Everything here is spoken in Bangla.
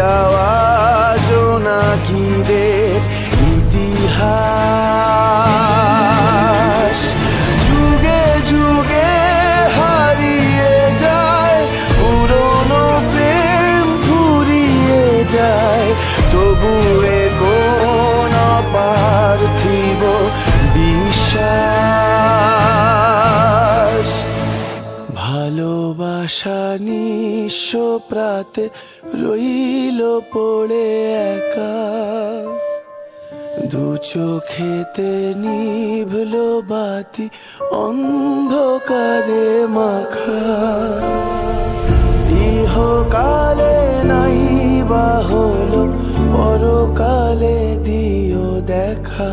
যাওয়া জোনাকিদের ইতিহাস। যুগে যুগে হারিয়ে যায় পুরনো প্রেম, ফুরিয়ে যায় তবু এ কোন পার্থিব বিশ্বাস। ভালোবাসা নিঃস্ব প্রাতে রইল পড়ে একা, দু চোখেতে নিভল বাতি অন্ধকারে মাখা। ইহকালে নাই বা হলো পরকালে দিও দেখা।